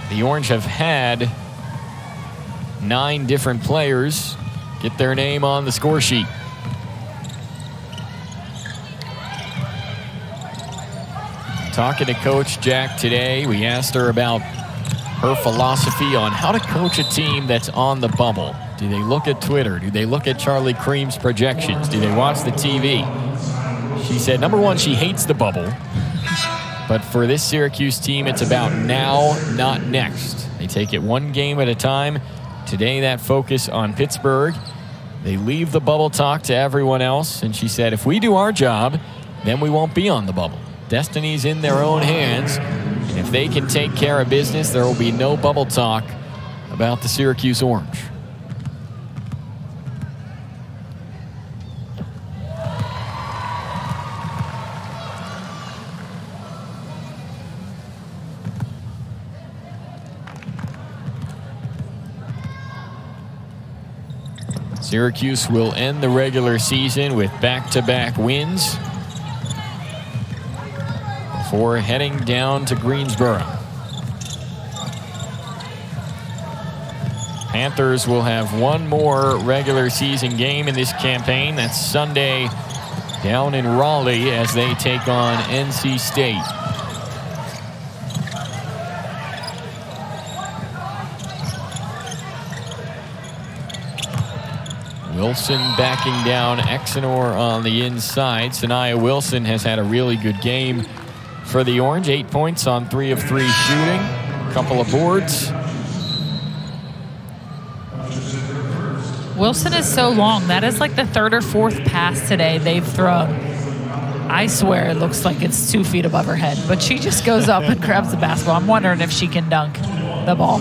The Orange have had 9 different players get their name on the score sheet. Talking to Coach Jack today, we asked her about her philosophy on how to coach a team that's on the bubble. Do they look at Twitter? Do they look at Charlie Cream's projections? Do they watch the TV? She said, number one, she hates the bubble. But for this Syracuse team, it's about now, not next. They take it one game at a time. Today, that focus on Pittsburgh. They leave the bubble talk to everyone else. And she said, if we do our job, then we won't be on the bubble. Destiny's in their own hands. And if they can take care of business, there will be no bubble talk about the Syracuse Orange. Syracuse will end the regular season with back-to-back wins. before heading down to Greensboro. Panthers will have one more regular season game in this campaign. That's Sunday down in Raleigh as they take on NC State. Wilson backing down Exenor on the inside. Sanaya Wilson has had a really good game for the Orange. 8 points on 3 of 3 shooting. A couple of boards. Wilson is so long. That is like the 3rd or 4th pass today they've thrown. I swear it looks like it's 2 feet above her head, but she just goes up and grabs the basketball. I'm wondering if she can dunk the ball.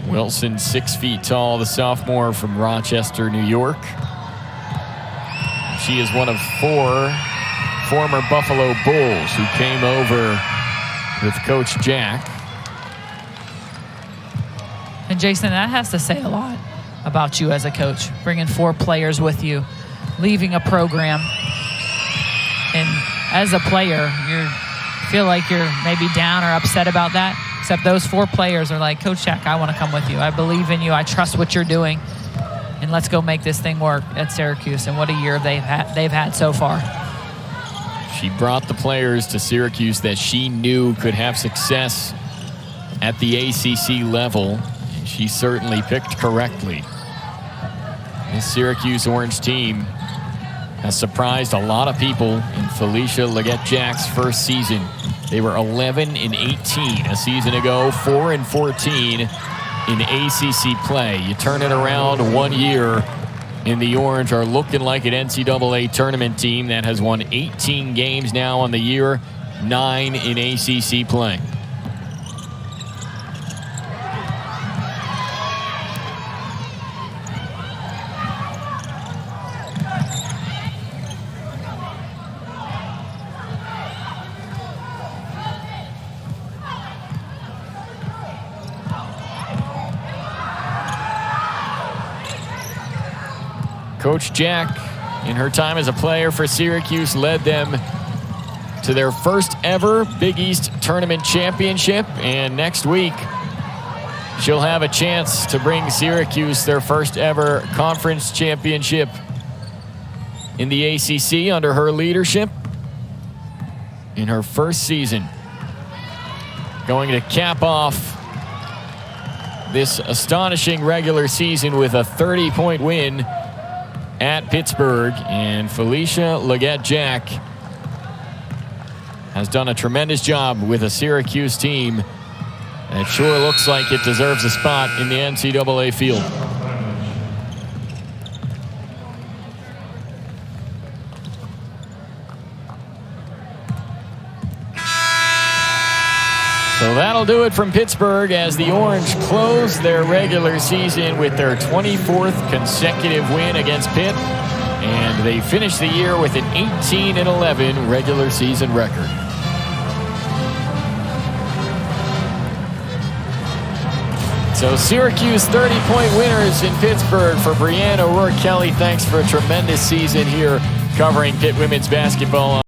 Wilson, 6 feet tall, the sophomore from Rochester, New York. She is one of 4 former Buffalo Bulls who came over with Coach Jack. And Jason, that has to say a lot about you as a coach, bringing 4 players with you, leaving a program. And as a player, you feel like you're maybe down or upset about that. Except those 4 players are like, Coach Jack, I want to come with you. I believe in you. I trust what you're doing. And let's go make this thing work at Syracuse. And what a year they've had so far. She brought the players to Syracuse that she knew could have success at the ACC level. And she certainly picked correctly. This Syracuse Orange team has surprised a lot of people in Felicia Leggett-Jack's first season. They were 11-18 a season ago, 4-14 in ACC play. You turn it around 1 year, and the Orange are looking like an NCAA tournament team that has won 18 games now on the year, 9 in ACC play. Coach Jack, in her time as a player for Syracuse, led them to their first ever Big East Tournament championship. And next week, she'll have a chance to bring Syracuse their first ever conference championship in the ACC under her leadership in her first season. Going to cap off this astonishing regular season with a 30-point win at Pittsburgh, and Felicia Leggett-Jack has done a tremendous job with a Syracuse team that sure looks like it deserves a spot in the NCAA field. So that'll do it from Pittsburgh as the Orange close their regular season with their 24th consecutive win against Pitt. And they finish the year with an 18-11 regular season record. So Syracuse 30-point winners in Pittsburgh. For Brianna O'Rourke-Kelly, thanks for a tremendous season here covering Pitt women's basketball.